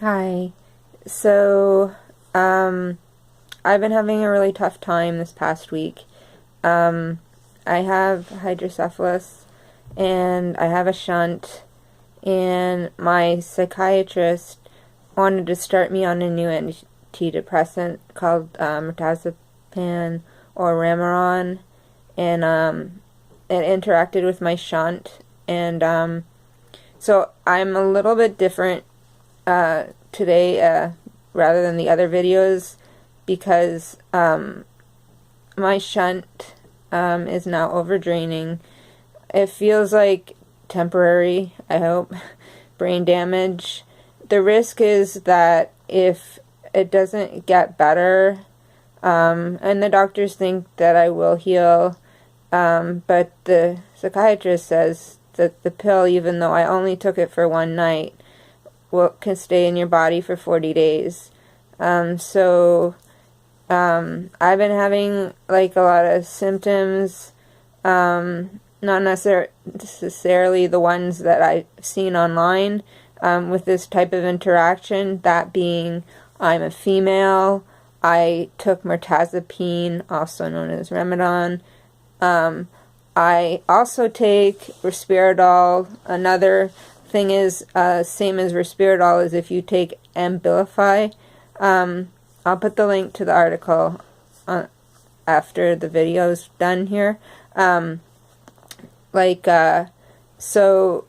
Hi. So, um, I've been having a really tough time this past week. Um, I have hydrocephalus and I have a shunt, and my psychiatrist wanted to start me on a new antidepressant called Mirtazapine or Remeron, and it interacted with my shunt, and so I'm a little bit different today rather than the other videos because my shunt is now overdraining. It feels like temporary, I hope, brain damage. The risk is that if it doesn't get better, and the doctors think that I will heal, but the psychiatrist says that the pill, even though I only took it for one night, can stay in your body for 40 days. I've been having like a lot of symptoms, not necessarily the ones that I've seen online with this type of interaction, that being I'm a female, I took mirtazapine, also known as Remeron. I also take risperidol. Another thing is, same as risperidol, is if you take Abilify. I'll put the link to the article after the video's done here. So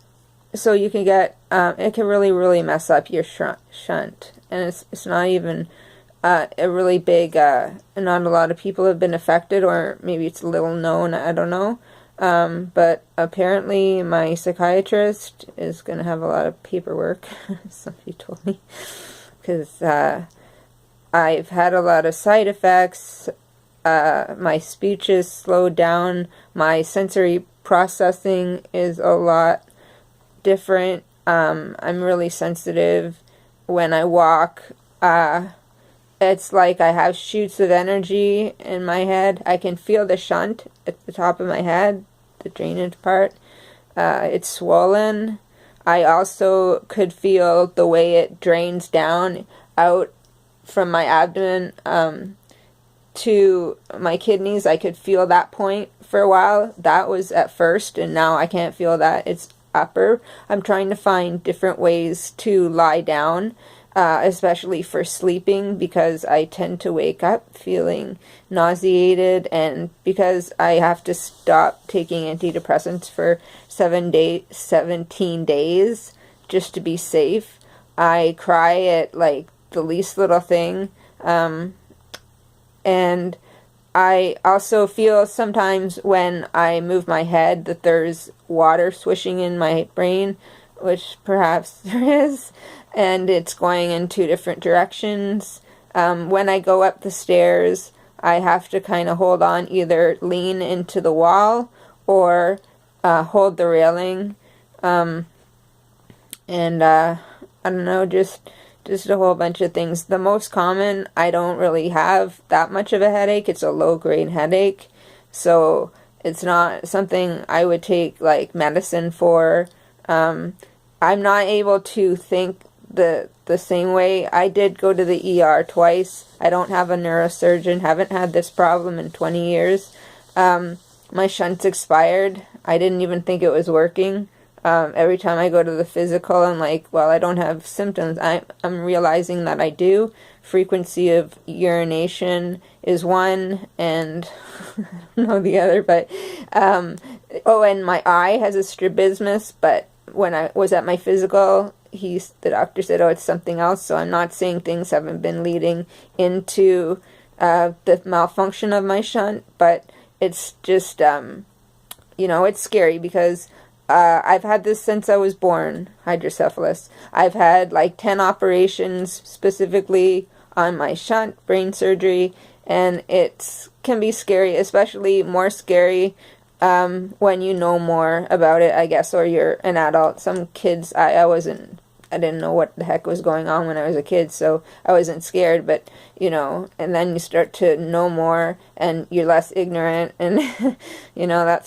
you can get, it can really mess up your shunt. And it's not even a really big, not a lot of people have been affected, or maybe it's little known, I don't know. But apparently my psychiatrist is going to have a lot of paperwork, somebody told me, because I've had a lot of side effects. My speech is slowed down. My sensory processing is a lot different. I'm really sensitive when I walk. It's like I have shoots of energy in my head. I can feel the shunt at the top of my head, the drainage part. It's swollen. I also could feel the way it drains down out from my abdomen to my kidneys. I could feel that point for a while. That was at first, and now I can't feel that. It's upper. I'm trying to find different ways to lie down, especially for sleeping, because I tend to wake up feeling nauseated, and because I have to stop taking antidepressants for 17 days just to be safe. I cry at like the least little thing, and I also feel sometimes when I move my head that there's water swishing in my brain, which perhaps there is, and it's going in two different directions. When I go up the stairs, I have to kind of hold on, either lean into the wall or hold the railing, and I don't know, just a whole bunch of things. The most common, I don't really have that much of a headache. It's a low-grade headache, so it's not something I would take like medicine for. I'm not able to think the same way. I did go to the ER twice. I don't have a neurosurgeon, haven't had this problem in 20 years. My shunt's expired. I didn't even think it was working. Every time I go to the physical, I'm like, well, I don't have symptoms. I'm realizing that I do. Frequency of urination is one, and I don't know the other, but, oh, and my eye has a strabismus, but when I was at my physical, the doctor said, oh, it's something else, so I'm not saying things haven't been leading into the malfunction of my shunt, but it's just, it's scary because I've had this since I was born, hydrocephalus. I've had like 10 operations specifically on my shunt, brain surgery, and it can be scary, especially more scary when you know more about it, I guess, or you're an adult. Some kids, I didn't know what the heck was going on when I was a kid, so I wasn't scared, but, and then you start to know more, and you're less ignorant, and, that's